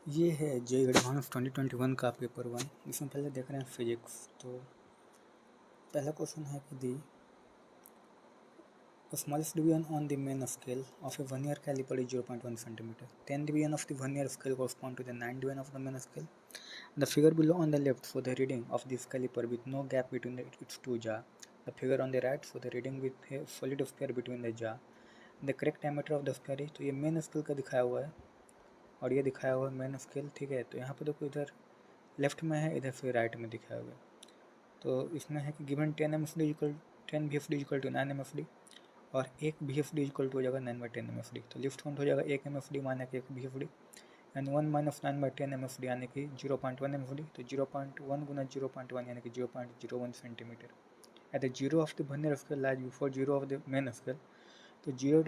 ये है जे एडवांस 2021 का पेपर 1। इसमें पहले देख रहे हैं फिजिक्स। तो पहला क्वेश्चन है कि the smallest division on the main scale of a vernier caliper is 0.1 centimeter. 10 division of the vernier scale correspond to the 9 division of the main scale. The figure below on the left for the reading of this caliper with no gap between its two jaw. The figure on the right for the reading with a solid sphere between the jaw. The correct diameter of the sphere is, तो ये main scale का दिखाया हुआ है और ये दिखाया हुआ है मेन स्केल, ठीक है। तो यहाँ पे देखो इधर लेफ्ट में है, इधर फिर राइट में दिखाया हुआ है। तो इसमें है कि given 10 MFD equal 10 VFD equal to 9 MFD और 1 VFD इक्वल टू हो जाएगा 9/10 MFD। तो लिफ्ट काउंट हो जाएगा 1 MFD माना कि 1 VFD यानी 1 माइनस 9/10 MFD यानी कि 0.1 MFD। तो 0.1 गुना 0.1 यानी कि 0.01 centimetre. At the zero of the vernier scale lies before zero of the main scale. तो जीरो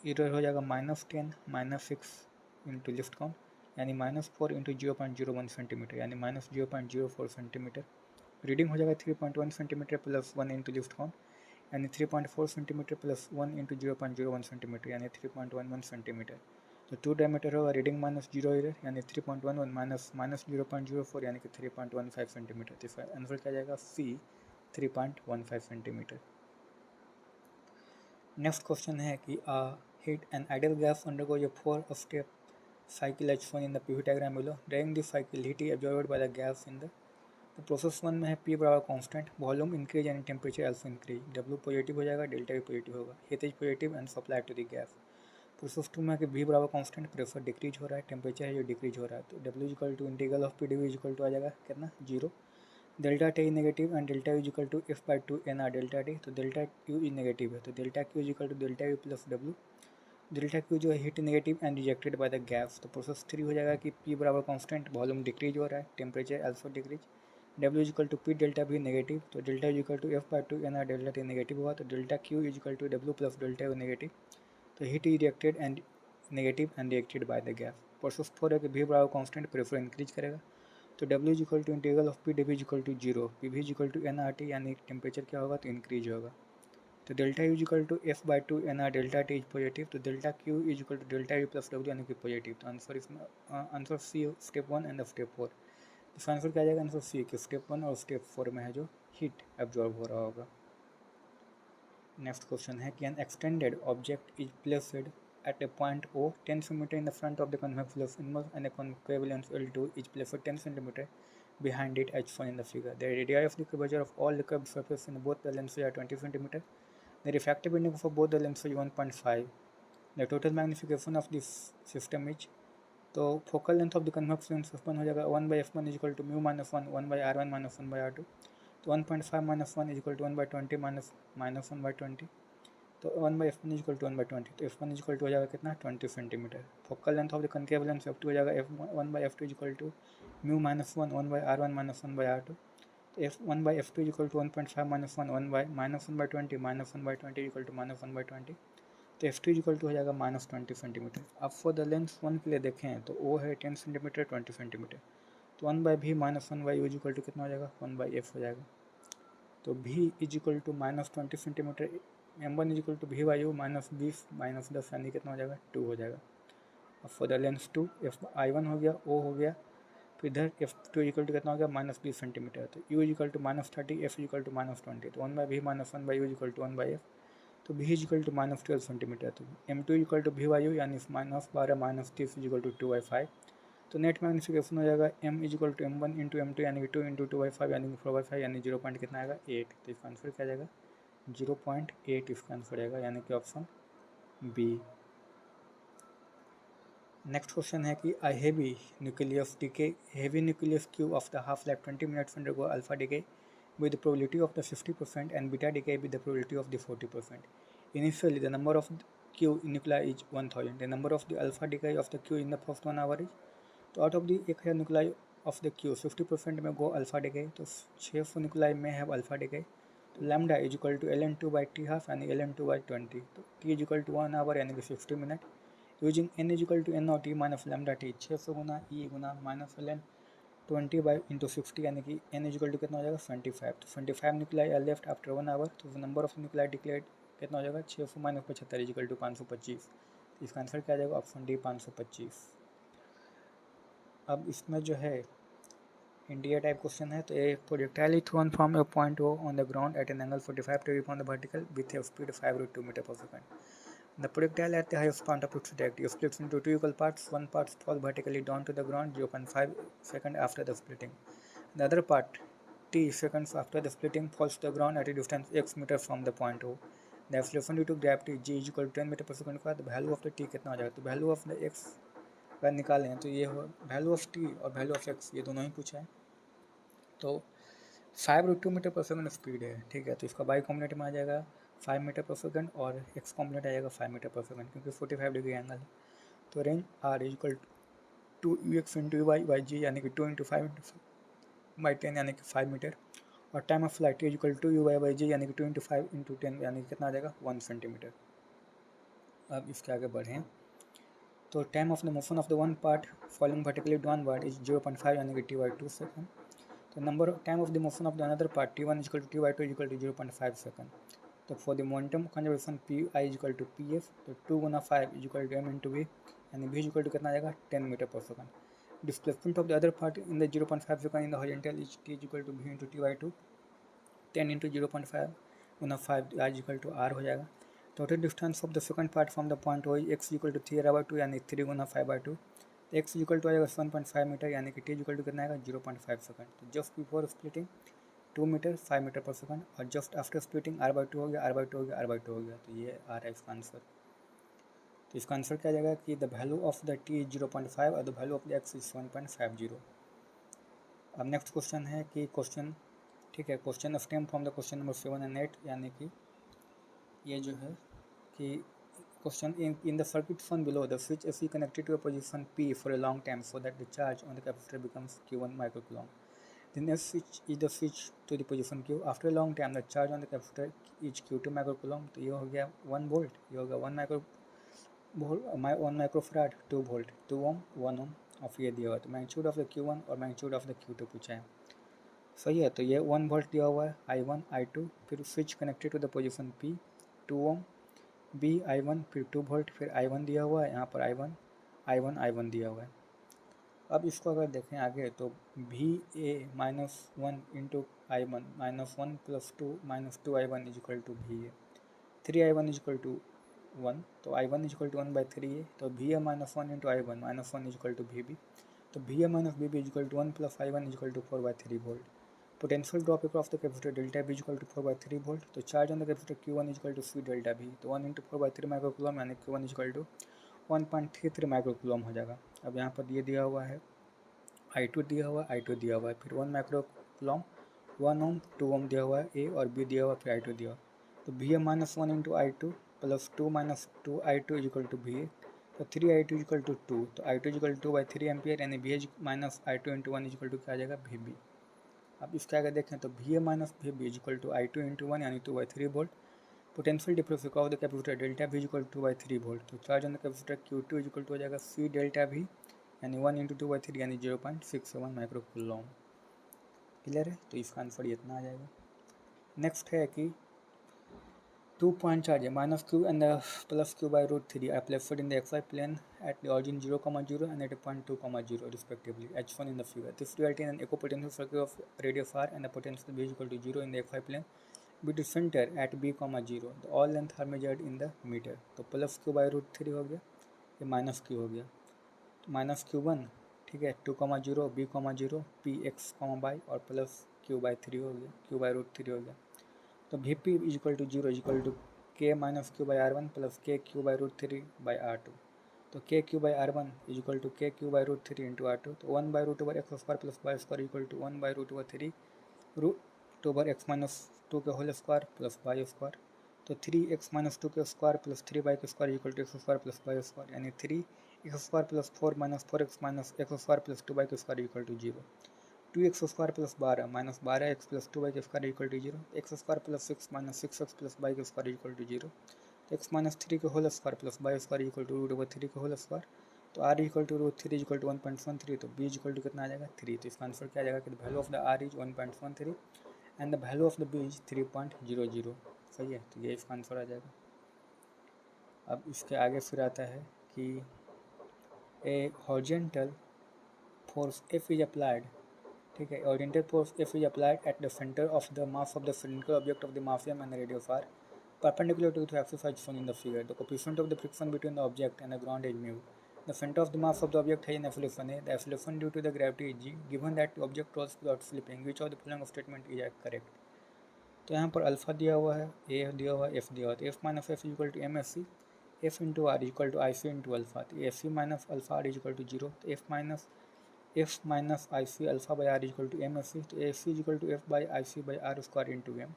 इधर हो जाएगा -10 -6 इंटू लिफ्ट काउंट यानी -4 इंटू 0.01 सेंटीमीटर यानी -0.04 सेंटीमीटर। रीडिंग हो जाएगा 3.1 centimetre plus 1 into lift count यानी 3.4 सेंटीमीटर प्लस 1 इंटू 0.01 सेंटीमीटर यानी 3.11 सेंटीमीटर। तो 2 डायमीटर होगा, रीडिंग -0 इधर यानी 3.11 माइनस 0.04 यानी कि 3.15 सेंटीमीटर। तो इसका आंसर क्या जाएगा सी 3.15 सेंटीमीटर। नेक्स्ट क्वेश्चन है कि heat and ideal gas undergo a 4-step cycle as shown in the PV diagram below. During this cycle, heat is absorbed by the gas in the process 1 में है P बराबर constant, volume increase and temperature also increase. W positive हो जाएगा, delta भी positive होगा, heat is positive and supply to the gas. Process 2 में है कि V बराबर कांस्टेंट, प्रेशर डिक्रीज हो रहा है, टेम्परेचर है जो डिक्रीज हो रहा है। तो W equal to integral of PdV equal to आ जाएगा कितना 0। Delta T negative and delta U equal to F/2 NR delta T. तो डेल्टा Q इज नेगेटिव है तो delta Q equal to delta U plus W। Delta Q जो है heat negative and rejected by the gas. तो process 3 हो जाएगा कि P बराबर कांस्टेंट, वॉल्यूम डिक्रीज हो रहा है, temperature also decrease. W equal to P delta भी नेगेटिव तो delta U equal to F/2 NR delta T negative हुआ तो delta Q equal to W plus delta U negative. तो heat is reacted and negative and reacted by the gas. Process 4 है कि V बराबर constant, pressure increase करेगा तो W equal to integral of P dV equal to 0, PV equal to NRT यानी temperature क्या होगा तो इंक्रीज होगा। तो delta U equal to F/2 NR delta T is positive तो delta Q equal to delta U plus W यानी कि positive. तो आंसर इसमें answer C step 1 and step 4। इसका आंसर क्या जाएगा आंसर सी कि स्टेप 1 और स्टेप 4 में है जो हीट एब्जॉर्ब हो रहा होगा। नेक्स्ट क्वेश्चन है कि N extended object is placed at a point O 10 cm in the front of the convex lens inverse and a concave lens L2 is placed 10 cm behind it as shown in the figure. The radii of the curvature of all the curved surfaces in both the lenses are 20 cm. The refractive index for both the lenses is 1.5. The total magnification of this system is, तो focal length of the convex lens F1 हो जाएगा 1/F1 is equal to mu minus 1 minus 1/R2। तो 1.5 minus 1 is equal to 1/20 minus 1/20। तो 1/F1 equal to 1/20 तो F1 equal to हो जाएगा कितना 20 centimetre. Focal length of the concave lens F2 हो जाएगा 1/F2 equal to mu minus 1/R1 minus 1/R2। तो F1/F2 equal to 1.5 minus 1/20 minus 1/20 equal to minus 1/20। तो F2 equal to हो जाएगा -20 सेंटीमीटर। अब फॉर द लेंस 1 के लिए देखें तो O है 10 सेंटीमीटर 20 सेंटीमीटर। तो 1/V minus 1/U equal to कितना हो जाएगा 1/F हो जाएगा। तो V is equal to -20 centimetre, M1 is equal to V/U minus 20 minus 10 यानी कितना हो जाएगा 2 हो जाएगा। अब फॉर द लेंस 2 I1 हो गया, O हो गया, तो इधर F2 इक्वल टू कितना हो गया -20 सेंटीमीटर। तो U equal to -30, F equal to -20। तो 1/V minus 1/U equal to 1/F। तो V इक्वल टू -12 सेंटीमीटर। तो M2 इक्वल टू V/U यानी -12 -30 इक्वल टू 2/5। तो नेट मैग्निफिकेशन हो जाएगा M equal to M1 into M2 यानी कि 2 इंटू 2/5 यानी कि 4/5 यानी 0 पॉइंट कितना आएगा 8। तो इसका आंसर क्या जाएगा 0.8 इसका आंसर आएगा यानी कि ऑप्शन बी। नेक्स्ट क्वेश्चन है कि I heavy nucleus Q of the half life 20 minutes undergo alpha decay with the probability of the 50% and beta decay with the probability of the 40%. Initially, the number of Q nuclei is 1000. The number of the alpha decay of the Q in the first 1 hour is, तो out of the 1000 nuclei of the Q 50% में गो alpha decay, तो 600 nuclei में है alpha decay. तो lambda is equal to ln2/t half यानी ln2/20। तो t is equal to 1 hour यानी कि 50 minute. Using n is equal to n और t माइनस लैम्डा टी 600 गुना e गुना माइनस ln20/60 यानी कि n इक्वल टू कितना हो जाएगा 25। तो 25 nuclei are left after 1 hour. तो नंबर ऑफ न्यूक्लाई डिक्लेयर्ड कितना हो जाएगा 600 माइनस 75 इक्वल टू 525। इसका आंसर क्या आ जाएगा ऑप्शन डी 525। अब इसमें जो है इंडिया टाइप क्वेश्चन है, तो a projectile is thrown from a point O on the ground at an angle 45 degree from the vertical with a speed 5 √2 metre पर second. The projectile at the highest point of its trajectory splits into two equal parts. One part falls vertically down to the ground 0.5 seconds after the splitting. The other part, t seconds after the splitting, falls to the ground at a distance x meter from the point O. The acceleration due to gravity g is equal to 10 metre पर second का. तो value of the t कितना हो जाएगा? तो value of the x अगर निकालें तो ये हो वैल्यू ऑफ t और वैल्यू ऑफ x, ये दोनों ही पूछा है. तो 5 √2 मीटर पर सेकंड स्पीड है, ठीक है. तो इसका बाई कॉम्बिनेट में आ जाएगा 5 मीटर पर सेकंड और एक्स कॉम्बिनेट आ जाएगा 5 मीटर पर सेकंड, क्योंकि 45 डिग्री एंगल है. तो range R is equal to U X into U Y by G, यानी कि 2 × 5 बाई 10, यानी कि 5 मीटर. और time of flight is equal to U Y by G, यानी कि 2 × 5 × 10, यानी कि कितना आ जाएगा 1 सेंटीमीटर. अब इसके आगे बढ़ें तो time of the motion of the one part following vertically downward is 0.5, यानी कि t/2 सेकंड. तो number time of the motion of the another part t1 is equal to t/2 is equal to 0.5 second. तो for the momentum conservation P I is equal to P F, तो 2 × 5 is equal to m into V, यानी v is equal to कितना आ जाएगा 10 metre पर second. Displacement of the other part in the 0.5 second in the horizontal is t is equal to v into t/2, 10 into 0.5 × 5 i is equal to r हो जाएगा. Total distance of the second part from the point O x equal to 3r/2, यानी 3 × 5/2. x equal to आ जाएगा 7.5 metre, यानी कि t equal to कितना आएगा 0.5 second. तो just before splitting 2 metre 5 metre पर सेकंड, और जस्ट आफ्टर स्प्लिटिंग r/2 हो गया, r/2 हो गया, r/2 हो गया. तो ये आ रहा है इसका आंसर. तो इसका आंसर क्या आ जाएगा कि the value of the t is 0.5 और the value of the x is 7.50. अब नेक्स्ट क्वेश्चन है कि क्वेश्चन, ठीक है, question stem from the question number 7 and 8, यानी कि ये जो है कि question in the circuit shown below the switch AC connected to a position P for a long time so that the charge on the capacitor becomes Q1 microcoulomb. Then S switch is the switch to the position Q. After a long time the charge on the capacitor is Q2 microcoulomb. तो ये हो गया 1 volt, ये होगा 1 microfarad 2 volt 2 ओम 1 ओम और ये दिया हुआ है. तो मैग्नीट्यूड ऑफ द Q1 और मैग्नीट्यूड ऑफ द Q2 पूछा है. सही है. तो ये 1 वोल्ट दिया हुआ है, I1 I2, फिर switch connected to the position P 2 ohm, B I1, फिर 2 वोल्ट, फिर I1 दिया हुआ है, यहाँ पर I1 दिया हुआ है. अब इसको अगर देखें आगे तो VA -1 into I1 -1 + 2 -2 I1 is equal to VA. 3 I1 is equal to 1, तो I1 इज इक्वल टू 1/3 है. तो VA -1 into I1 -1 is equal to VB. तो VA - VB is equal to 1 + I1 is equal to 4/3 volt. Potential drop across the capacitor delta V equal to 4/3 volt. तो charge on the capacitor Q1 equal to C delta V. तो 1 into 4/3 microcoulomb, यानी Q1 equal to 1.33 microcoulomb हो जाएगा. अब यहाँ पर ये दिया हुआ है I2 दिया हुआ है, I2 दिया हुआ है, फिर 1 माइक्रोकूलम 1 ओम 2 ओम दिया हुआ है, A और B दिया हुआ है, फिर I2 दिया हुआ है. तो VA -1 into I2 + 2 - 2 I2 is equal to VA. तो 3 I2 इज इक्वल टू 2, तो I2 is equal to 2/3 ampere, यानी VA -I2 into 1 is equal to क्या आ जाएगा VB. अब इसके आगे देखें तो VA - VB is equal to I2 into 1, यानी 2/3 volt. Potential difference of the capacitor delta V is equal to 2/3 volt. तो charge on the capacitor Q2 is equal to हो जाएगा C डेल्टा V, यानी 1 इंटू 2/3, यानी 0.67 microcoulomb. Clear है. तो इसका answer ये इतना आ जाएगा. नेक्स्ट है कि 2 point charge -q and +q/√3 are placed in the xy plane at the origin 0, 0 and at a point 2, 0 respectively, as shown in the figure. This results in an equipotential circuit of radius r and the potential V is equal to 0 in the xy plane with the center at B, 0. The all length are measured in the meter. तो +q/√3 हो गया, ये -q हो गया. तो -q1, ठीक है, 2, 0 B, 0 P x, y और +q/3 हो गया, q/√3 हो गया. तो Vp is equal to 0 is equal to K - Q/R1 + KQ/√3/R2. तो KQ/R1 is equal to KQ/√3 into R2. तो 1/√x² + y² equal to 1/√3 √x - 2 के होल स्क्वायर प्लस y². तो 3x - 2 के square plus 3y² equal to x² + y², यानी 3x² + 4 - 4x - x² + 2y² equal to 0. 2x² + 12 - 12x + 2y² equal to 0. x² + 6 - 6x + y² equal to 0. तो x - 3 के whole square plus y² equal to √3 के whole square. तो r equal to √3 equal to 1.13. तो b equal to कितना आ जाएगा 3. तो इसका आंसर क्या आ जाएगा कि the value of the r is 1.13 and the value of the b is 3.00. सही है. तो ये इसका आंसर आ जाएगा. अब इसके आगे फिर आता है कि ए horizontal force F is applied, ठीक है, oriented force F is applied at the centre of the mass of the cylindrical object of the mass m and the radius r perpendicular to the axis as shown in the figure. The coefficient of the friction between the object and the ground is mu. The center of the mass of the object has an acceleration a. The acceleration due to the gravity is g. Given that the object rolls without slipping, which of the following statement is correct? तो यहाँ पर alpha दिया हुआ है, ए दिया हुआ है, F दिया हुआ है, तो F minus F equal to M S C, F into R equal to I C into alpha, तो F C minus alpha R equal to zero, तो F minus I C alpha by R equal to M S C, तो F C equal to F by I C by R square into M,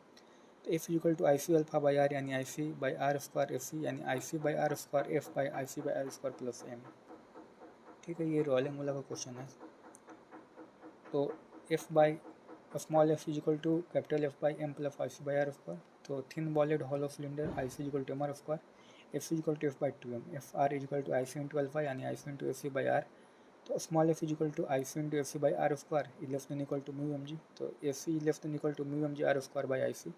तो F equal to I C alpha by R यानी I C by R square F C यानी I C by R square F by I C by R square plus M, ठीक है, ये rolling वाला का question है। तो F by small F is equal to capital F by M plus I C by R square, तो thin walled hollow cylinder I C equal to M R square, F C equal to F by two M, F R equal to I C into alpha यानी I C into F C by R, तो small F is equal to I C into F C by R square is less than equal to mu M G, तो F C is less than equal to mu M G R square by I C,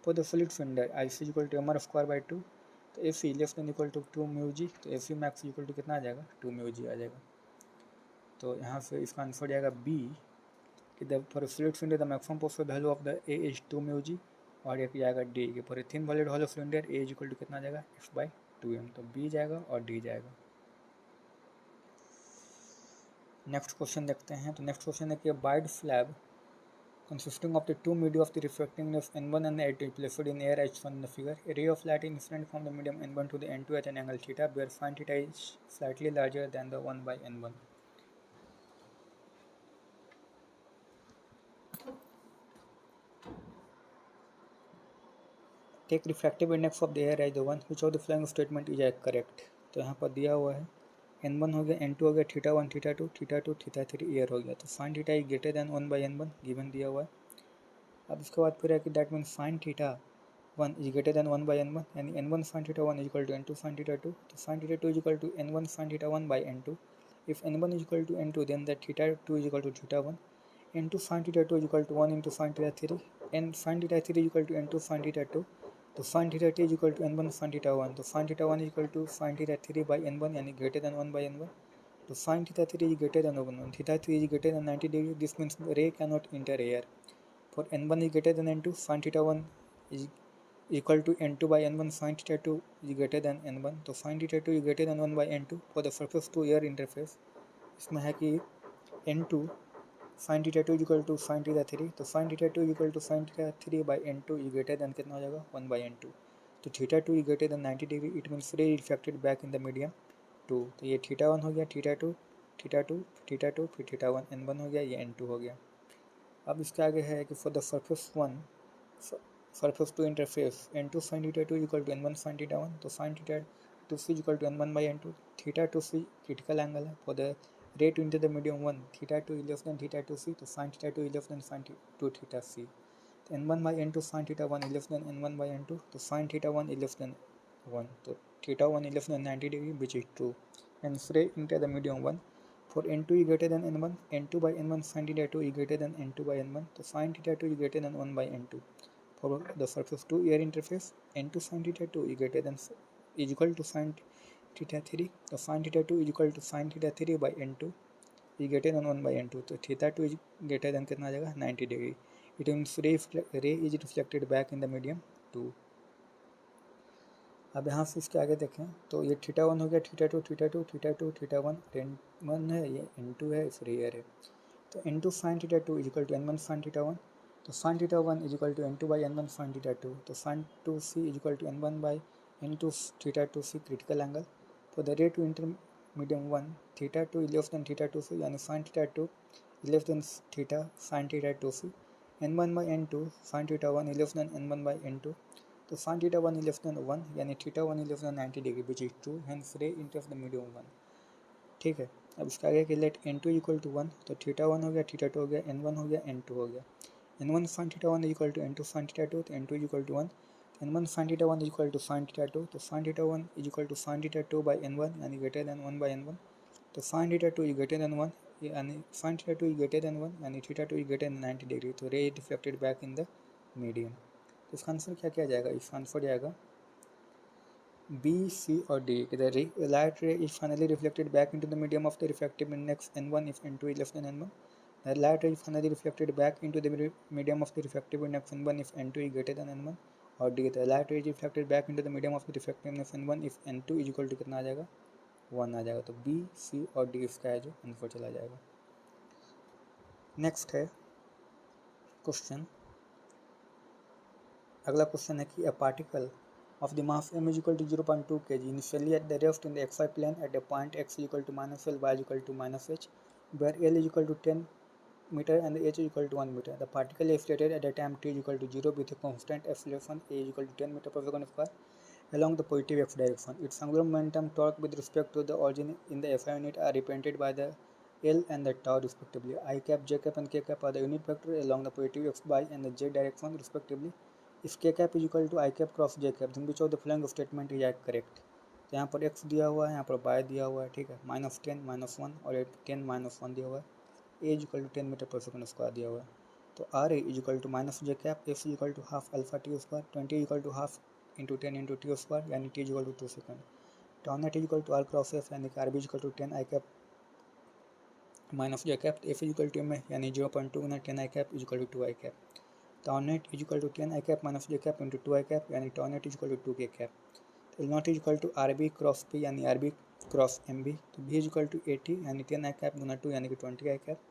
for the solid cylinder I C equal to M R square by two, तो F C less than equal to to mu G, तो F C max equal to कितना आ जाएगा, to mu जी आ जाएगा। तो यहाँ से इसका आंसर जाएगा बी कि the for solid cylinder the maximum possible value of the A is two mu G, और एक जाएगा डी कि for a thin walled hollow cylinder A is equal to कितना जाएगा एफ बाई टू एम, तो B जाएगा और D जाएगा। नेक्स्ट क्वेश्चन देखते हैं। तो नेक्स्ट क्वेश्चन है कि wide slab consisting of the two media of the refractingness n1 and n2 placed in air as shown in the figure. A ray of light is incident from the medium n1 to the n2 at an angle theta, where sin theta is slightly larger than the 1 by n1. Take refractive index of the air as the one which of the following statement is correct. तो यहाँ पर दिया हुआ है n1 हो गया, n2 हो गया, theta 1 theta 2 theta 2 theta 3 air हो गया, तो sin theta is greater than 1 by n1 given दिया हुआ है। अब इसके बाद फिर है कि that means sin theta 1 is greater than 1 by n1 यानी n1 sin theta 1 is equal to n2 sin theta 2, तो sin theta 2 is equal to n1 sin theta 1 by n2. If n1 is equal to n2 then that theta 2 is equal to theta 1, n2 sin theta 2 is equal to 1 into sin theta 3, and sin theta 3 is equal to n2 sin theta 2, तो sin theta 3 is equal to n1 sin theta 1, तो sin theta 1 is equal to sin theta 3 by n1 यानी greater than 1 by n1, तो sin theta 3 is greater than 1, theta 3 is greater than 90 degree, this means ray cannot enter air. For n1 is greater than n2, sin theta 1 is equal to n2 by n1 sin theta 2 is greater than n1, तो sin theta 2 is greater than 1 by n2 for the surface to air interface। इसमें है कि n2 sin theta 2 is equal to sin theta 3, तो sin theta 2 is equal to sin theta 3 by n2 is greater than कितना हो जाएगा 1 by n2, तो theta 2 is greater than 90 degree, it means ray reflected back in the medium 2, तो ये theta 1 हो गया, theta 2 theta 2 theta 2 फिर theta 1 n1 हो गया, ये n2 हो गया। अब इसके आगे है कि for the surface to interface n2 sin theta 2 equal to n1 sin theta 1, तो sin theta 2c equal to n1 by n2, theta 2c critical angle है, for the ray to enter the medium 1 theta 2 is less than theta 2c, तो sin theta 2 is less than sin 2 theta c, तो n1 by n2 sin theta 1 is less than n1 by n2, तो sin theta 1 is less than 1, तो theta 1 is less than 90 degree, which is true, hence ray enter the medium 1 for n2 is greater than n1, n2 by n1 sin theta 2 is greater than n2 by n1, तो sin theta 2 is greater than 1 by n2 for the surface to air interface, n2 sin theta 2 is greater than is equal to sin theta 3, तो sin theta 2 is equal to sin theta 3 by n2 is greater than 1 by n2, तो theta 2 is greater than कितना आ जाएगा 90 degree, it means ray is reflected back in the medium 2। अब यहाँ से इसके आगे देखें तो ये थीटा 1 हो गया, theta 2 theta 2 theta 2 theta 1 n1 है, ये n2 है, फिर एयर है, तो n2 sin theta 2 is equal to n1 sin theta 1, तो sin theta 1 is equal to n2 by n1 sin theta 2, तो sin 2c is equal to n1 by n2 theta 2c critical angle, for the ray to enter medium 1 theta 2 is less than theta 2c यानी sin theta 2 is less than theta sin theta 2c, n1 by n2 sin theta 1 is less then n1 by n2, तो sin theta 1 is less than 1 यानी theta 1 is less than 90 degree, which is true, hence ray enters the medium 1। ठीक है, अब इसका आगे कि let n2 equal to 1, तो theta 1 हो गया, theta 2 हो गया, n1 हो गया, n2 हो गया, n1 sin theta 1 is equal to n2 sin theta 2, तो n2 is equal to 1, n1 sin theta 1 is equal to sin theta 2, तो sin theta 1 is equal to sin theta 2 by n1 यानी greater than 1 by n1, तो sin theta 2 is greater than 1 यानी sin theta 2 is greater than 1 यानी theta 2 is greater than 90 degree, तो ray is reflected back in the medium। तो इसका answer क्या किया जाएगा, इसका आंसर जाएगा B, C or D. The light ray is finally reflected back into the medium of the refractive index N1 if N2 is less than N1. The light ray is finally reflected back into the medium of the refractive index N1 if N2 is greater than N1. और D, the light ray is reflected back into the medium of the refractive index N1 if N2 is equal to कितना आ जाएगा 1 आ जाएगा. तो B, C और D इसका है जो आंसर चला जाएगा. नेक्स्ट है क्वेश्चन. अगला क्वेश्चन है कि a particle of the mass m is equal to 0.2 kg initially at the rest in the xy plane at a point x is equal to minus L, y is equal to minus h, where L is equal to 10 meter and the h is equal to 1 meter. The particle is stated at a time t is equal to 0 with a constant acceleration a is equal to 10 meter per second square along the positive x direction. Its angular momentum torque with respect to the origin in the SI unit are represented by the L and the tau respectively. I cap, j cap and k cap are the unit vector along the positive x, y and the z direction respectively. If k cap is equal to I cap cross j cap, then which of the following statement is correct? तो यहाँ पर x दिया हुआ है, यहाँ पर y दिया हुआ है, ठीक है, -10 -1 और 10 -1 दिया हुआ है, a is equal to 10 metre पर सेकंड स्क्वायर दिया हुआ है. तो r is equal to minus J cap, f is equal to half alpha T square, 20 is equal to half into 10 into T square यानी t is equal to 2 second. Tau net is equal to r cross f यानी कि r B is equal to 10 I cap minus J cap, f is equal to m यानी 0.2 गुना 10 I cap is equal to 2 I cap. Tau net is equal to 10 I cap minus j cap into 2 I cap यानी tau net is equal to 2 k cap. L naught is equal to RB cross P यानी RB cross MB. तो B is equal to 80 यानी 10 I cap गुना 2 यानी कि 20 I cap.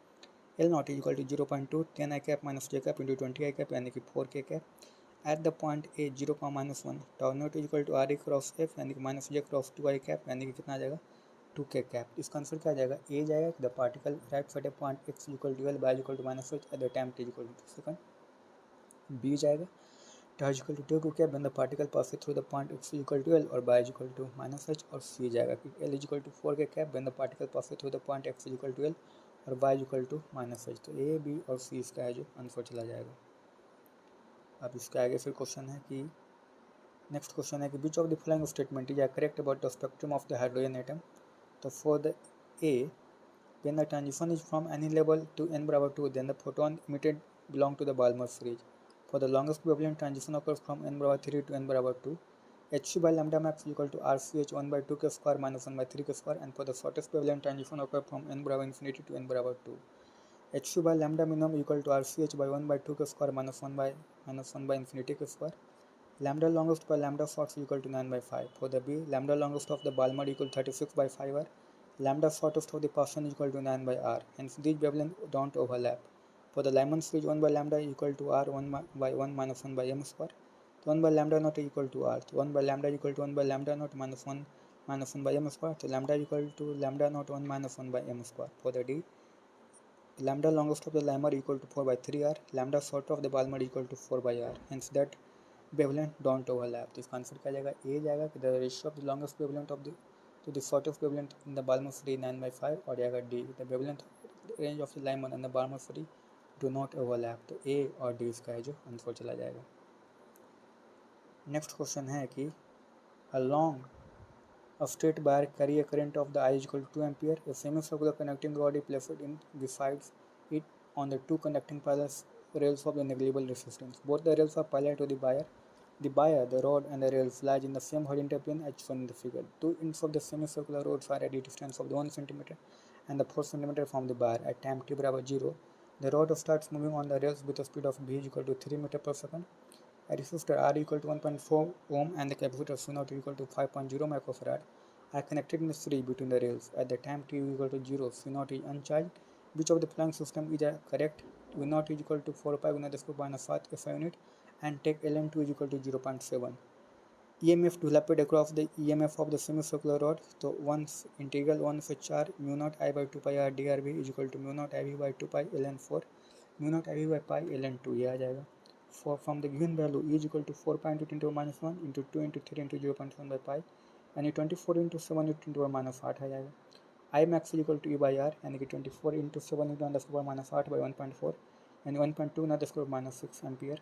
L naught is equal to 0.2 10 I cap minus j cap into 20 I cap यानी कि 4 k cap. At the point A 0, -1 tau naught is equal to RE cross F यानी कि minus j cross 2 I cap यानी कि कितना आ जाएगा 2 k cap. इसका आंसर क्या आ जाएगा? A जाएगा. The particle right at a point x equal to L, y equal to -h at the time t equal to 2 second. B जाएगा. tau is equal to 2 cap when the particle passes through the point x is equal to L और y is equal to -h. और C जाएगा कि L is equal to 4 k cap when the particle passes through the point x is equal to L और y is equal to -h. तो A, B और C इसका है जो answer चला जाएगा. अब इसके आगे फिर क्वेश्चन है कि नेक्स्ट क्वेश्चन है कि which of the following statement is correct about the spectrum of the hydrogen atom. तो for the A, when the transition is from any level to n बराबर 2 then the photon emitted belong to the Balmer series. For the longest wavelength transition occurs from n बराबर 3 to n बराबर 2. Hc by lambda max is equal to RCH 1 by 2 k square minus 1 by 3 k square, and for the shortest wavelength transition occurs from n बराबर infinity to n बराबर 2. Hc by lambda minimum is equal to RCH by 1 by 2 k square minus 1 by infinity k square. Lambda longest by lambda short is equal to 9 by 5. For the B, lambda longest of the Balmer equal to 36 by 5 r. Lambda shortest of the Paschen is equal to 9 by r. Hence these wavelengths don't overlap. For the Lyman series, 1 by lambda is equal to r 1 by 1 minus 1 by m square. So 1 by lambda naught is equal to r. So 1 by lambda is equal to 1 by lambda naught minus 1 by m square. So lambda is equal to lambda naught 1 minus 1 by m square. For the D, lambda longest of the Lyman is equal to 4 by 3 r. Lambda short of the Balmer is equal to 4 by r. Hence that wavelength don't overlap. तो इसका answer क्या जाएगा? A जाएगा कि the ratio of the longest wavelength of the to the shortest wavelength in the Balmer series 9 by 5. और जाएगा D, the wavelength range of the Lyman and the Balmer series do not overlap. तो ए और D इसका है जो answer चला जाएगा. Next question है कि along a straight wire carry a current of the I is equal to 2 ampere. A semicircular connecting rod is placed in besides it on the two conducting parallel rails of the negligible resistance. Both the rails are parallel to the wire. The wire, the rod and the rails lies in the same horizontal plane as shown in the figure. Two ends of the semicircular rods are at a distance of 1 cm and the 4 cm from the wire. At time t बराबर 0, the rod starts moving on the rails with a speed of v is equal to 3 meter per second. A resistor R equal to 1.4 ohm and the capacitor C0 equal to 5.0 microfarad are connected in a series between the rails. At the time t equal to 0, C0 is uncharged. Which of the following system is correct? V0 is equal to 4 pi गुना 10 को minus 7 SI unit and take ln2 is equal to 0.7. EMF developed across the EMF of the semicircular rod. So once integral 1 से 4 mu naught I by 2 pi r drv is equal to mu naught IV by 2 pi ln4 mu naught IV by pi ln2 ये आ जाएगा. For from the given value E is equal to 4 pi into 10 to the minus 1 into 2 into 3 into 0.7 by pi यानी 24 into 7 into 10 to the minus 8 आ जाएगा. I max is equal to E by R यानी कि 24 into 7 into 10 to the minus 8 by 1.4 यानी 1.2 गुना 10 to the minus 6 ampere.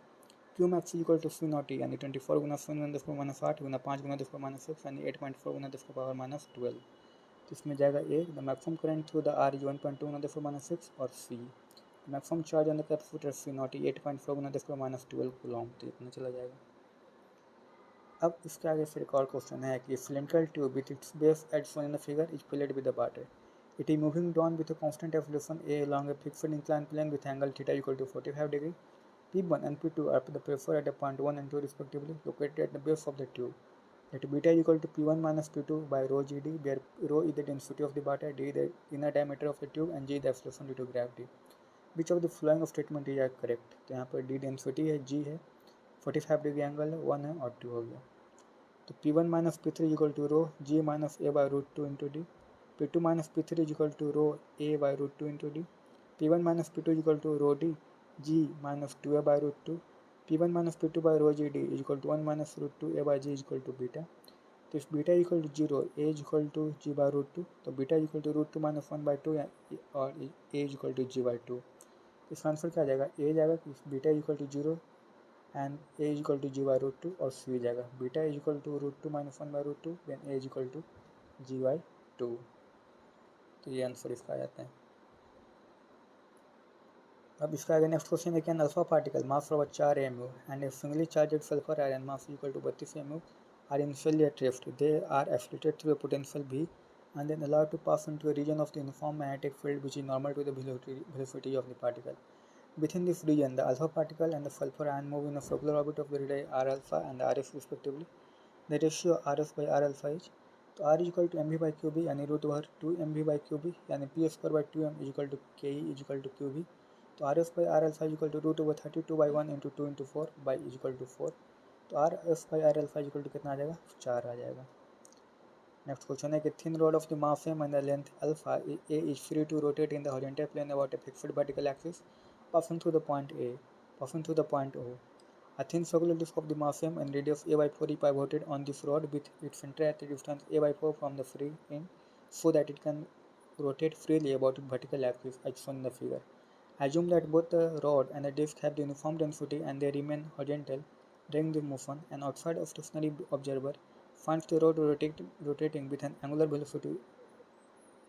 Q max is equal to C naught यानी 24 गुना 7 गुना 10 to the minus 8 Guna 5 Guna 10 to the minus 6 यानी 8.4 गुना 10 to the power minus 12. तो इसमें जाएगा A, the maximum current through the R is 1.2 Guna 10 to the minus 6 और C, the maximum charge on the capacitor C naught is 8.4 Guna 10 to the minus 12 coulomb. तो इतना चला जाएगा. अब इसके आगे फिर एक और क्वेश्चन है कि cylindrical tube with its base as shown in the figure is filled with the water. It is moving down with a constant acceleration a along a fixed inclined plane with angle theta equal to 45 degree. P1 and P2 are the pressure at a point 1 and 2 respectively located at the base of the tube. Let beta equal to P1 minus P2 by rho GD, where rho is the density of the water, D the inner diameter of the tube and G the acceleration due to gravity. Which of the following statement is correct? तो यहाँ पर D density है, G है, 45 degree angle है, 1 है और 2 हो गया. तो P1 minus P3 is equal to rho G minus A by root 2 into D. P2 minus P3 is equal to rho A by root 2 into D. P1 minus P2 is equal to rho D G minus 2A by root 2. P1 minus P2 by rho GD is equal to 1 minus root 2 A by G is equal to beta. तो इस beta equal to 0, A is equal to G by root 2, तो beta equal to root 2 minus 1/2 और A is equal to G by 2. इसका answer क्या आ जाएगा? A जाएगा कि beta equal to 0 and A is equal to G by root 2 और C जाएगा beta is equal to root 2 minus 1/2 then A is equal to G by 2. तो ये आंसर इसका आ जाता है. अब इसका आगे नेक्स्ट क्वेश्चन है कि an alpha particle mass of 4 mu and a singly charged sulphur iron mass equal to 32 mu are initially at rest. They are accelerated through a potential V and then allowed to pass into a region of the uniform magnetic field which is normal to the velocity of the particle. Within this region, the alpha particle and the sulfur ion move in a circular orbit of the radii r alpha and rs respectively. The ratio rs by r alpha is, तो r is equal to mv by Q B यानी root over 2 mv by Q B यानी P square by 2m is equal to K E is equal to Q B. तो R S by R alpha is equal to root over 32 by 1 into 2 into 4 by is equal to 4. तो R S by R alpha is equal to कितना आ जाएगा? 4 आ जाएगा. Next question है कि thin rod of the mass m and the length alpha a is free to rotate in the horizontal plane about a fixed vertical axis passing through the point O. A thin circular disc of the mass m and radius a by 4 is pivoted on this rod with its center at the distance a by 4 from the free end so that it can rotate freely about its vertical axis as shown in the figure. Assume that both the rod and the disc have the uniform density and they remain horizontal during the motion. An outside stationary observer finds the rod rotating with an angular velocity,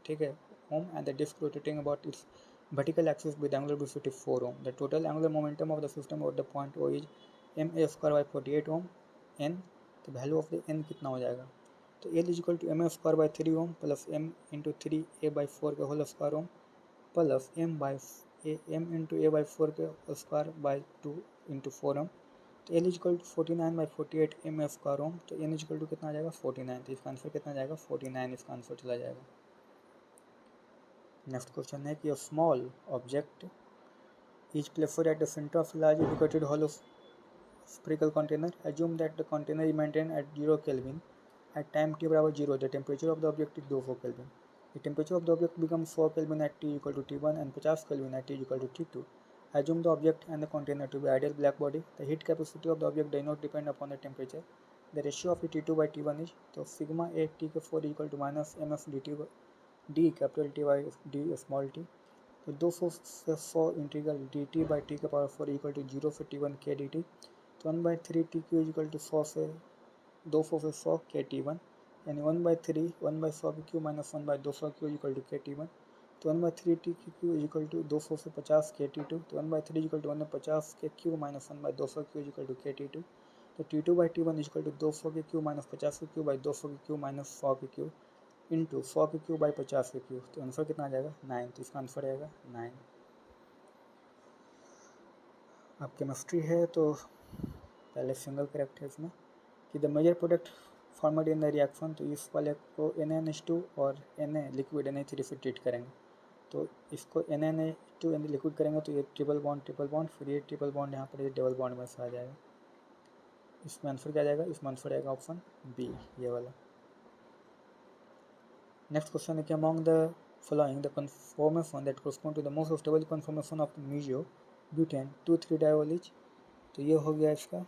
ठीक है, ohm and the disc rotating about its vertical axis with angular velocity 4 ohm. The total angular momentum of the system at the point O is ma square by 48 ohm n. तो value of the n कितना हो जाएगा? तो L is equal to M square by 3 ohm plus m into 3a/4 का whole square ohm plus m into a/4 के square by 2 into 4 ohm. तो L is equal to 49 by 48 m square ohm. तो n is equal to कितना आ जाएगा? 49. तो इसका answer कितना जाएगा? 49 इसका आंसर चला जाएगा. नेक्स्ट क्वेश्चन है कि a small object is placed at the centre of large indicated hollow spherical container. Assume that the container is maintained at 0 Kelvin at time t बराबर 0. The temperature of the object is 200 Kelvin. The temperature of the object becomes 4 Kelvin at t equal to t1 and 50 Kelvin at t equal to t2. Assume the object and the container to be ideal black body. The heat capacity of the object does not depend upon the temperature. The ratio of t2 by t1 is, तो sigma a t के 4 equal to minus mf dt d capital T by D small T. तो 200 से 100 integral D T by T का power 4 equal to 0 से t1 के D T. तो 1/3 T Q equal to 200 से 100 के टी1 यानी 1/100 की Q minus 1/200 Q equal to K T one. तो 1/3 टी की क्यू इक्वल टू 200 से 50 के टी2. तो 1/3 इक्वल टू 1/50 के Q minus 1/200 Q equal to K T two. तो t2 by t1 equal to 200 के क्यू माइनस 50 के क्यू बाई 200 के क्यू माइनस 100 के क्यू इंटू 100 के क्यू बाई 50 के क्यू. तो आंसर कितना आ जाएगा? 9. तो इसका आंसर आएगा 9. अब केमिस्ट्री है तो पहले सिंगल करेक्ट है इसमें कि the major product formed in the reaction. तो इस वाले को NaNH2 और Na लिक्विड Na3 से ट्रीट करेंगे. तो इसको NaNH2 लिक्विड करेंगे तो ये ट्रिपल बॉन्ड फिर ये ट्रिपल बॉन्ड यहाँ पर ये डबल बॉन्ड में से आ जाएगा. इसमें आंसर क्या जाएगा? इसमें आंसर आएगा ऑप्शन बी, ये वाला. नेक्स्ट क्वेश्चन है कि among the following the conformation that correspond to the most stable conformation of meso butane 2,3 diol is. तो ये हो गया इसका.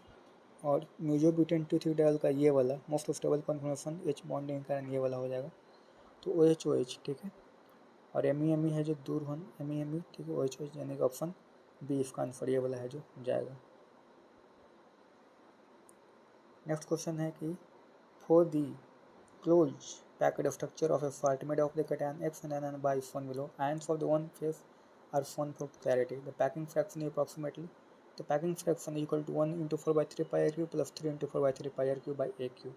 और म्यूजो ब्यूटेन 2,3 डायोल का ये वाला most stable conformation H bonding के कारण ये वाला हो जाएगा. तो OH ठीक है. और ME है जो दूर होना ME ठीक है. OH यानी कि ऑप्शन बी इसका आंसर ये वाला है जो जाएगा. नेक्स्ट क्वेश्चन है कि for the closed packed structure of a salt made of the cation X and N by shown below. Ions of the one phase are shown for clarity. The packing fraction is approximately. तो packing fraction equal to 1 into 4/3 pi R cube plus 3 into 4/3 pi R cube by A cube,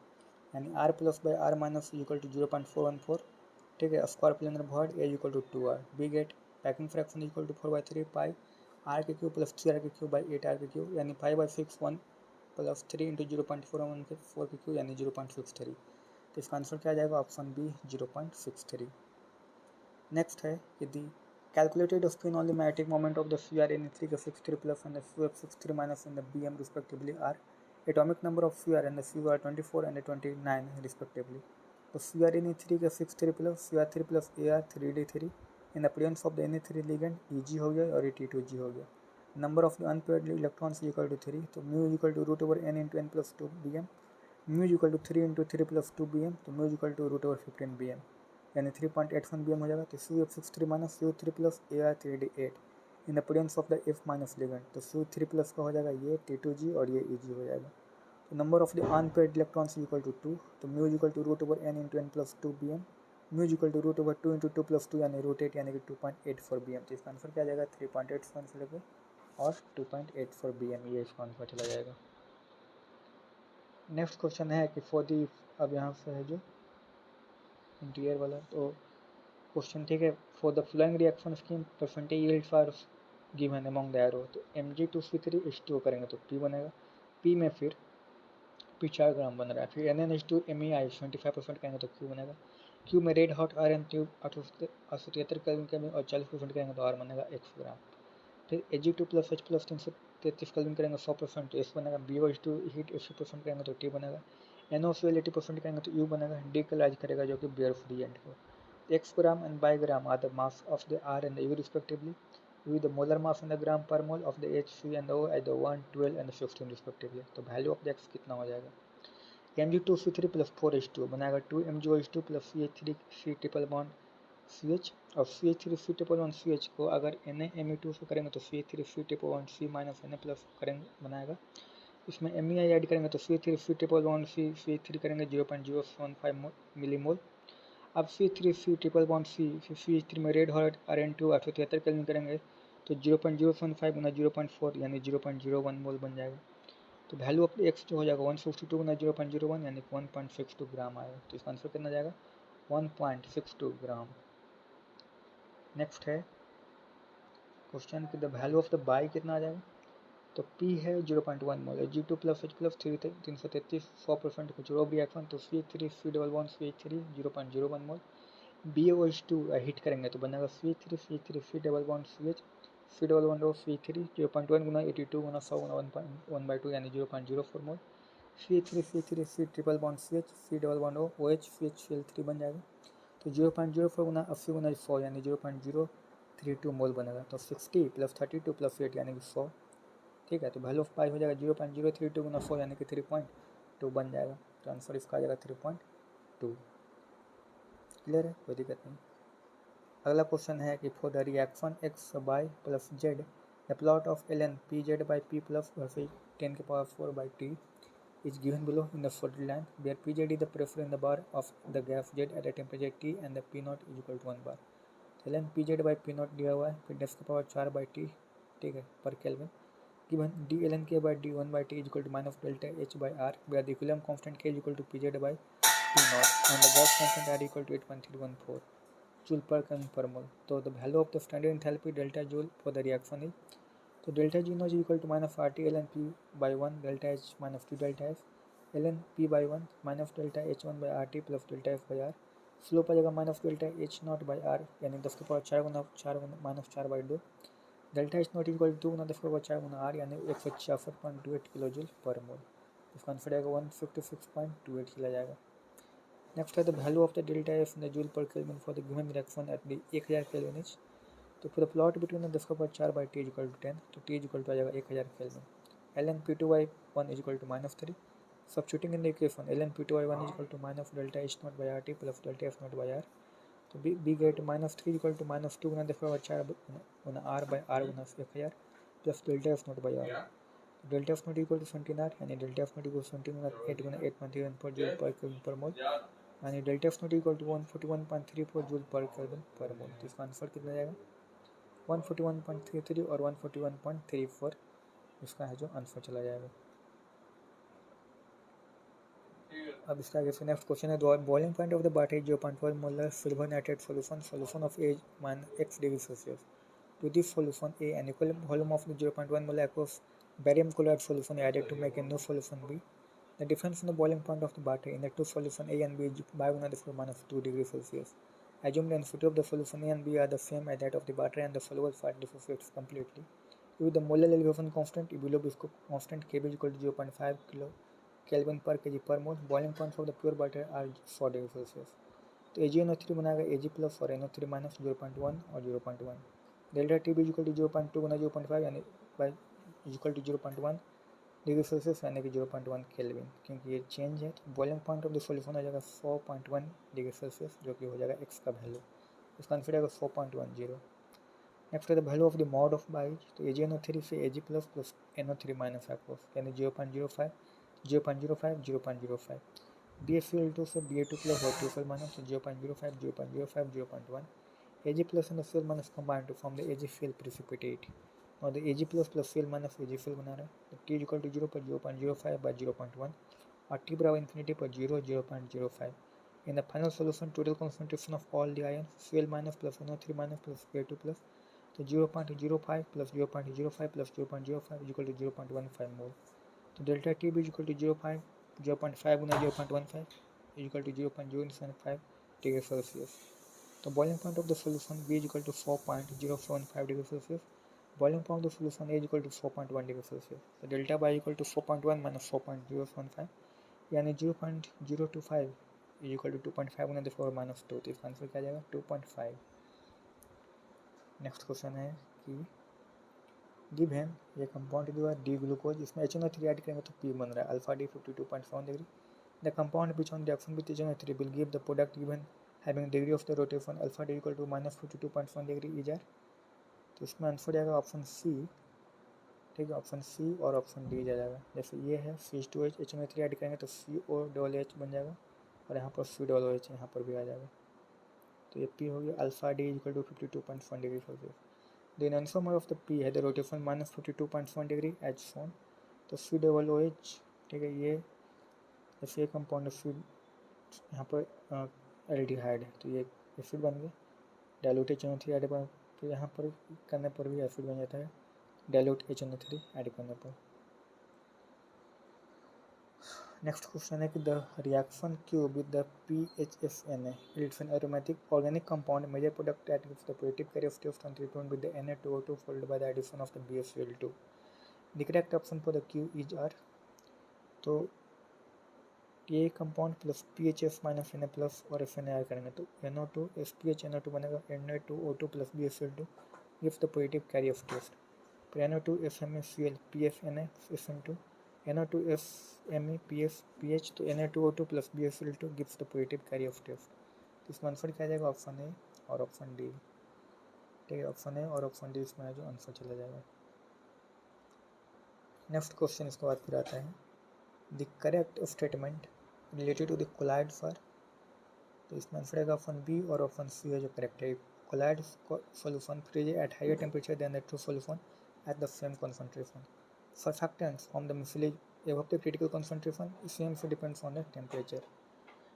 यानी R plus by R minus equal to 0.414, ठीक है, square planar void A equal to 2r। We get packing fraction equal to 4/3 pi R के cube plus 3 R के cube by 8 R के cube, यानी 5/6 1 plus 3 into 0.414 के cube यानी 0.63। तो इसका आंसर क्या आ जाएगा? Option B 0.63। नेक्स्ट है यदि calculated spin on the magnetic moment of the sphere in 3 के 63 plus and the sphere 63 minus in the bm respectively are atomic number of sphere and the sphere are 24 and 29 respectively. तो sphere in 3 के 63 plus sphere 3 plus ar 3d3 in the presence of the Na3 ligand Eg हो गया और T2G हो गया। number of the unpaired electrons equal to 3, तो mu equal to root over n into n plus 2 bm, mu equal to 3 into 3 plus 2 bm, तो mu equal to root over 15 bm, यानी 3.81 bm हो जाएगा। तो CF63 minus CU3 plus AR3D8 in the presence of the F minus ligand, तो CU3 plus का हो जाएगा ये T2G और ये Eg हो जाएगा। तो number of the unpaired electrons equal to 2, तो mu equal to root over n into n plus 2 bm, mu equal to root over 2 into 2 plus 2 यानी रूट 8 यानी कि 2.84 bm। तो इसका आंसर क्या आ जाएगा? 3.81 से लेकर और 2.84 bm, ये इसका आंसर चला जाएगा। नेक्स्ट क्वेश्चन है कि फॉर दी, अब यहाँ से है जो इंटीरियर वाला, तो क्वेश्चन ठीक है, for the following reaction scheme percentage yields are given among the arrow, तो Mg2C3H2O करेंगे तो P बनेगा, P में फिर P 4 ग्राम बन रहा है, फिर NaNH2 MEI 75% करेंगे तो Q बनेगा, Q में red hot iron tube 873 kelvin के में और 40% करेंगे तो R बनेगा 100 ग्राम, फिर Ag2 plus H plus 333 kelvin करेंगे 100% तो S बनेगा, BOH2 हीट 80% करेंगे तो T बनेगा, NOCl 80% करेंगे तो U बनेगा, डीकलाइज करेगा जो कि बेयर फ्री एंड को। X gram and by gram are the mass of the R and the U respectively, with the molar mass in the gram per mole of the H, C and O at the 1, 12 and 16 respectively। तो value of the X कितना हो जाएगा? Mg2C3 plus 4H2 बनाएगा 2 MgOH2 plus CH3 C triple bond CH, और CH3 C triple bond CH को अगर Na Me2 से करेंगे तो CH3 C triple bond C minus Na plus करेंगे बनाएगा, इसमें MEI ऐड करेंगे तो CH3 C triple bond C CH3 करेंगे 0.075 मिलीमोल। अब C3 ट्रिपल बॉन्ड CH3 में रेड हॉट Rn2 873 केल्विन करेंगे तो 0.075 गुना 0.4 यानी 0.01 मोल बन जाएगा। तो वैल्यू ऑफ एक्स जो हो जाएगा 152 गुना 0.01 यानी 1.62 ग्राम आएगा। तो इसका आंसर कितना जाएगा? 1.62 ग्राम। नेक्स्ट है क्वेश्चन की the value of the by कितना आ जाएगा? तो P है 0.1 मोल, G2 प्लस H प्लस 333 100% कुछ रो रिएक्शन, तो C3 C double bond CH3 0.01 मोल, BOH2 हिट करेंगे तो बनेगा C3 C double bond CH C double bond C3 0.1 गुना 82 गुना 100 गुना 1/2 यानी 0.04 मोल, C3 C triple bond CH C double bond OH CHCl3 बन जाएगा, तो 0.04 गुना 80 गुना 100 यानी 0.032 मोल बनेगा। तो 60 प्लस 32 प्लस 8 यानी कि 100, ठीक है। तो वैल्यू ऑफ पाई हो जाएगा 0.032 गुना 100 यानी कि 3.2 बन जाएगा। तो आंसर इसका आ जाएगा 3.2। क्लियर है, कोई दिक्कत नहीं। अगला क्वेश्चन है कि for the reaction x by plus Z the plot of ln pz by p plus 10⁴/t is given below in the solid line where pz is the pressure in the bar of the gas z at a temperature T and the p0 is equal to 1 bar। तो ln pz by p0 दिया हुआ है, फिर 10⁴/t, ठीक है, पर kelvin, given d ln k by d 1/t is equal to minus delta h by r where the equilibrium constant k is equal to pz by p0 and the gas constant r equal to 8.314 joule per Kelvin per mole। तो the value of the standard enthalpy delta joule for the reaction is, तो delta G naught is equal to minus RT ln p by 1 delta h minus 2 delta f ln p by 1 minus delta h1 by RT plus delta f by r, slope आ जाएगा minus delta H nought by R यानी 10⁴ गुना 4 गुना minus 4/2, delta H nought equal to गुना 10⁴ गुना R यानी 166.28 kilo joule पर मोल। इसका आंसर आएगा 156.28 चला जाएगा। नेक्स्ट है the value of the delta F in the joule per kelvin for the given reaction at the 1000 kelvin is, तो फिर plot between 10⁴/t equal to 10, तो t इक्वल टू आ जाएगा 1000 kelvin, ln p2/1 is equal to -3, substituting in the equation ln p2/1 is equal to minus delta H nought by R T plus delta F nought by R, तो we get -3 equal to -2 गुना 10⁴ गुना R by R गुना 1000 plus delta F nought by R, delta F not equal to 17 यानी delta F not equal to 17 गुना 8 गुना 8.314 joule per kelvin per mole यानी delta F not equal to 141.34 joule per kelvin per mole. तो इसका answer कितना जाएगा? 141.33 और 141.34 इसका है जो आंसर चला जाएगा। अब इसका आगे से नेक्स्ट क्वेश्चन है, boiling point of the water is 0.1 molar silver nitrate solution of as -x degree Celsius. To this solution A, an equal volume of 0.1 molar aqueous barium chloride solution added to make a new solution B. The difference in the boiling point of the water in the two solutions A and B is by 1 to the minus 2 degrees Celsius. Assume the density of the solution A and B are the same as that of the water and the soluble part dissociates completely. With the molar elevation constant, below Biscoe constant Kb is equal to 0.5 kilo Kelvin per kg per mole. Boiling points of the pure water are 4 degrees Celsius. तो AgNO3 बनाएगा Ag plus और NO3 minus 0.1 और 0.1। Delta T B equal to 0.2 गुना 0.5 यानी by equal to 0.1 degree Celsius यानी कि 0.1 kelvin. क्योंकि ये चेंज है तो boiling point of the solution हो जाएगा 4.1 डिग्री सेल्सियस, जो कि हो जाएगा एक्स का वैल्यू। इसका आंसर आएगा 4.10। नेक्स्ट है the value of the mod of buys. तो AgNO3 से Ag plus plus NO3 minus aqueous यानी 0.05 0.05 0.05। BaCl2 से Ba2 प्लस और 2 minus 0.05 0.05 0.1। Ag plus and Cl minus combine to form the AgCl precipitate. Now the Ag plus Cl minus AgCl बना रहा है, तो T equal to 0 पर 0.05 by 0.1 और T बराबर इन्फिनिटी पर 0.05। In the final solution, total concentration of all the ions Cl minus plus NO3 minus plus K2 plus तो 0.05 plus 0.05 plus 0.05 is equal to 0.15 mole. तो डेल्टा T भी equal to 0.5 गुना 0.15 is equal to 0.075 degree Celsius. तो boiling point of the solution B is equal to 4.075 degree Celsius. Boiling point of the solution A is equal to 4.1 degree Celsius. तो delta by equal to 4.1 minus 4.075 यानी 0.025 is equal to 2.5 गुना 10 minus 2। तो इसका answer क्या जाएगा 2.5। Next question है कि given ये कंपाउंड दिया है डी ग्लूकोज, इसमें HNO3 ऐड करेंगे तो P बन रहा है alpha D 52.7 degree. The compound which on reaction with HNO3 will give the product given having degree of the rotation alpha d equal to minus 52.1 degree is R. तो इसमें answer जाएगा option C. ठीक है, option C और option D जाएगा। जैसे ये है CH2H HNO3 ऐड करेंगे तो COH बन जाएगा और यहाँ पर COH यहाँ पर भी आ जाएगा। तो ये P हो गया alpha D equal to 52.1 degree Celsius. The enantiomer of the P है the rotation minus 52.1 degree as shown. तो COOH ठीक है, ये जैसे ये कंपाउंड यहाँ पर एल्डिहाइड है तो ये एसिड बन गया। डाइल्यूट HNO3 ऐड पर तो यहाँ पर करने पर भी एसिड बन जाता है डाइल्यूट HNO3 ऐड करने पर। नेक्स्ट क्वेश्चन है कि the reaction Q with the PHSNA it's an aromatic organic compound major product that gives the positive characteristics on treatment with the Na2O2 followed by the addition of the BaCl2। The correct option for the Q is R. तो ये compound plus PHS minus Na plus और FNA add करेंगे तो NO2 SPH NO2 बनेगा Na2O2 plus BaCl2 gives the positive carry of test. फिर NO2 FMaCl PFNA SN2 NO2 FMe PH तो Na2O2 plus BaCl2 gives the positive carry of test. तो इसका answer क्या जाएगा option A और option D. ठीक है, ऑप्शन ए और ऑप्शन डी इसमें जो आंसर चला जाएगा। नेक्स्ट क्वेश्चन इसके बाद फिर आता है the correct statement related to the colloid for. तो इसमें आंसर आएगा ऑप्शन बी और ऑप्शन सी है जो करेक्ट है। Colloid solution freeze at higher temperature than the true solution at the same concentration. Surfactants from the mucilage above the critical concentration CMC depends on the temperature.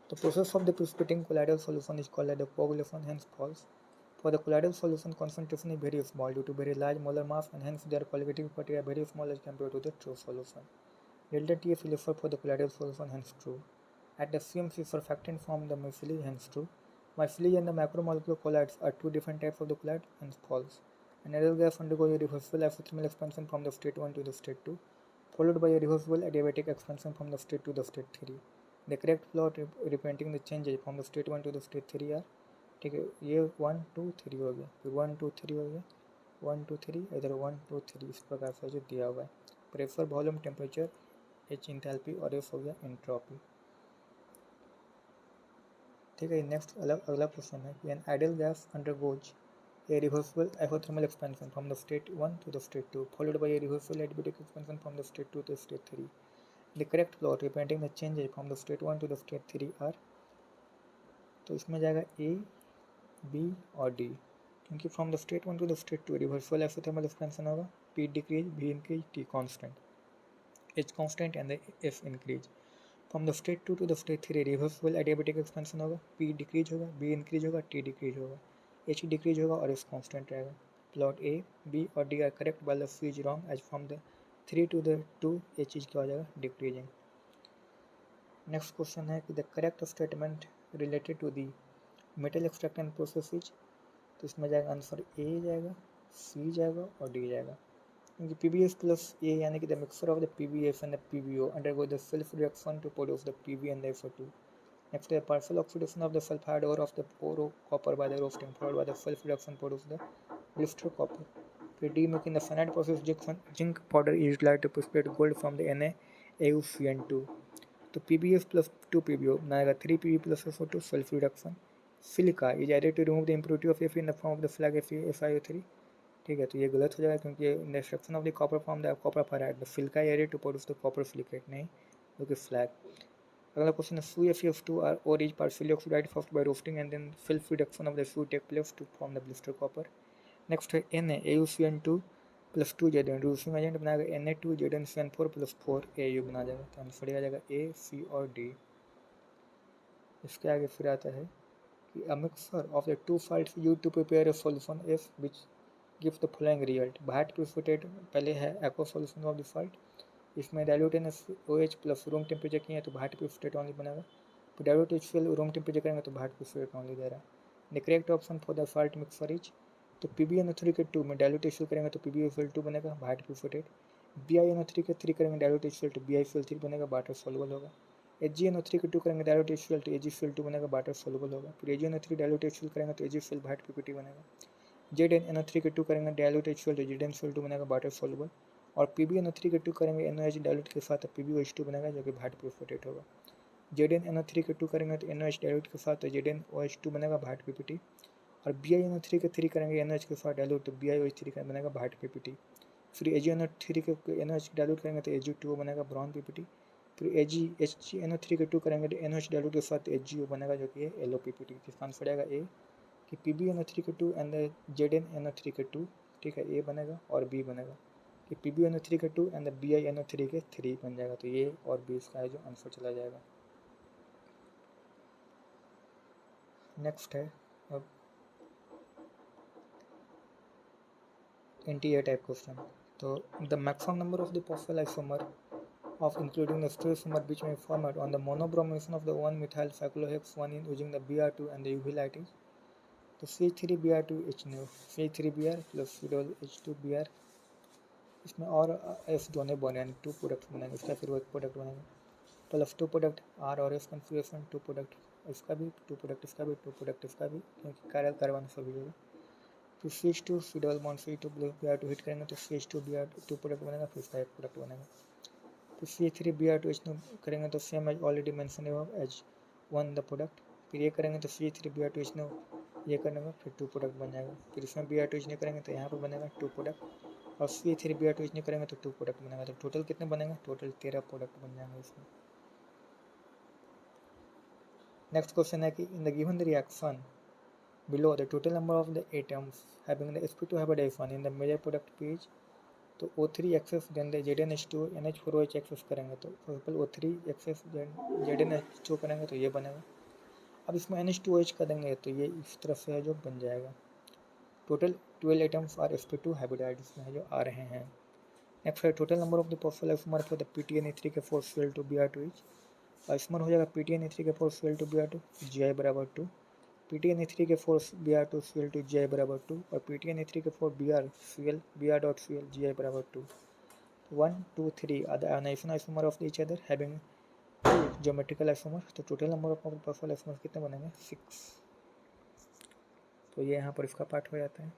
The process of the precipitating colloidal solution is called the coagulation, hence false. For the colloidal solution, concentration is very small due to very large molar mass and hence their qualitative properties are very small as compared to the true solution. Delta TF is referred for the colloidal solution, hence true. At the CMC, surfactant from the mucilage, hence true. Mucilage and the macromolecular colloids are two different types of the colloid, hence false. An aerial gas undergoes a reversible isothermal expansion from the state 1 to the state 2, followed by a reversible adiabatic expansion from the state 2 to the state 3. The correct plot representing the changes from the state 1 to the state 3 are, ठीक है, ये 1 2 3 हो गया, फिर 1 2 3 हो गया, 1 2 3 इधर 1 2 3 इस प्रकार से जो दिया हुआ है। Pressure, volume, temperature, H enthalpy और S हो गया एंट्रोपी। ठीक है, नेक्स्ट अगला क्वेश्चन है कि an ideal gas undergoes a reversible isothermal expansion from the state 1 to the state 2, followed by a reversible adiabatic expansion from the state 2 to state 3. The correct plot representing the changes from the state 1 to the state 3 are, तो इसमें जाएगा A, B और D, क्योंकि from the state 1 to the state 2 reversal exothermal expansion होगा, P decrease, V increase, T constant, H constant and F increase. From the state 2 to the state 3 reversal adiabatic expansion होगा, P decrease होगा, V increase होगा, T decrease होगा, H decrease होगा और F constant रहेगा। Plot A, B और D are correct while the C is wrong as from the 3 to the 2 ये चीज़ क्या हो जाएगा, डिक्रीजिंग। नेक्स्ट क्वेश्चन है कि the correct statement related to the metal extraction process is, तो इसमें जाएगा आंसर A जाएगा, C जाएगा और D जाएगा। क्योंकि PbS plus A यानी कि the mixture of the PbF and the PbO undergo the self reaction to produce the Pb and the FO2. Next, the partial oxidation of the sulfide ore of the poro copper by the roasting, followed by the self reaction produce the blister copper. फिर D making the finite process zinc powder is utilized to precipitate gold from the NaAuCN2. तो PbS plus 2PbO बनाएगा 3Pb plus FO2 self reduction. Silica is added to remove the impurity of Fe in the form of the flag FiO3. ठीक है, तो ये गलत हो जाएगा क्योंकि in the extraction of the copper from the copper ferrite the silica added to produce the copper silicate, नहीं जो कि फ्लैग। अगला क्वेश्चन है SuFeF2 और is partially oxidized first by roasting and then self reduction of the Su take place to form the blister copper. Next है NaAuCN2 plus 2 Zn reducing agent बनाएगा Na2ZnCN4 plus 4 Au बना जाएगा, तो answer आ जाएगा A, C और D। इसके आगे फिर आता है कि a mixture of the two salts used to prepare a solution F which gives the following result. भाट प्रिसिपिटेट पहले है aqua solution of the salt, इसमें dilute OH plus room temperature किए हैं तो भाट प्रिसिपिटेट ओनली बनेगा। तो डाइल्यूट HCl रूम टेम्परेचर करेंगे तो भाट प्रिसिपिटेट ओनली दे रहा है। The correct option for the salt mixture is, तो PbNO3 के 2 में डाइल्यूट HCl करेंगे तो PbFL2 बनेगा, भाट प्रिसिपिटेट। BiNO3 के 3 करेंगे डाइल्यूट HCl तो BiFL3 बनेगा, वाटर सॉल्युबल होगा। HgNO3 के 2 करेंगे डाइल्यूट HCl तो AgCl2 बनेगा, वाटर सॉल्युबल होगा। फिर AgNO3 डाइल्यूट HCl करेंगे तो AgCl भाट PPT बनेगा। ZnNO3 के 2 करेंगे डाइल्यूट HCl तो ZnCl2 बनेगा, वाटर सॉल्युबल। और PbNO3 के 2 करेंगे NOH डाइल्यूट के साथ तो PbOH2 बनेगा जो कि भाट प्रिसिपिटेट होगा। ZnNO3 के 2 करेंगे तो NOH डाइल्यूट के साथ तो ZnOH2 बनेगा, भाट PPT। और BiNO3 के 3 करेंगे NOH के साथ डाइल्यूट तो BiOH3 बनेगा, भाट PPT। फिर AgNO3 के NOH डाइल्यूट करेंगे तो Ag2O बनेगा, ब्राउन PPT। फिर HgNO3 के 2 करेंगे तो NOH डाइल्यूट के साथ HgO बनेगा जो कि है LO PPT। जिसका आंसर आएगा A कि PbNO3 के 2 एंड ZnNO3 के 2, ठीक है, A बनेगा और B बनेगा कि PbNO3 के 2 एंड BiNO3 के 3 बन जाएगा, तो ये और B इसका है जो आंसर चला जाएगा। नेक्स्ट है अब 28 टाइप क्वेश्चन। तो the maximum number of the possible isomer of including the stereoisomer which may form on the monobromation of the 1-methyl cyclohexane in using the Br2 and the UV light is, तो C3Br2H C3Br plus Fidol H2Br, इसमें और F दोनों बने यानी 2 product बनेंगे, इसका फिर वो एक प्रोडक्ट बनेगा, प्लस 2 प्रोडक्ट R और S कन्फिगरेशन 2 प्रोडक्ट इसका भी, 2 प्रोडक्ट इसका भी, 2 प्रोडक्ट इसका भी, क्योंकि कार्बन सभी होगा। फिर CH2 Fidol bond C2 plus Br2 hit करेंगे तो CH2Br 2 प्रोडक्ट बनेगा, फिर इसका एक प्रोडक्ट बनेगा। तो C3Br2H करेंगे तो same as already mention as 1 the product. फिर ये करेंगे तो C3Br2H ये करने में फिर 2 प्रोडक्ट बन जाएगा। फिर इसमें Br2H करेंगे तो यहाँ पर बनेगा 2 प्रोडक्ट और C3Br2H करेंगे तो 2 प्रोडक्ट बनेगा। तो टोटल कितने बनेंगे, टोटल 13 प्रोडक्ट बन जाएंगे इसमें। नेक्स्ट क्वेश्चन है कि in the given the reaction below the total number of the atoms having the sp2 hybridization in the major product page, तो O3 access then the ZnH2 NH4OH access करेंगे तो simple O3 access ZnH2 करेंगे तो ये बनेगा। अब इसमें NH2OH कर देंगे तो ये इस तरह से है जो बन जाएगा। टोटल 12 एटम्स आर sp2 हाइब्रिडाइड इसमें है जो आ रहे हैं। नेक्स्ट है total number of the possible isomer for the PTNA3 के 4 Cl2 Br2 आइसोमर हो जाएगा PTNA3 के 4 Cl2 Br2 Gi बराबर 2, PTNA3 के 4 Br2 Cl2 Gi बराबर 2 और PTNA3 के 4 Br.Cl Gi बराबर 2। 1, 2, 3 are the ionization isomer of each other having 2 geometrical isomer, तो total number of possible isomer कितने बनेंगे 6। तो ये यहाँ पर इसका पार्ट हो जाता है।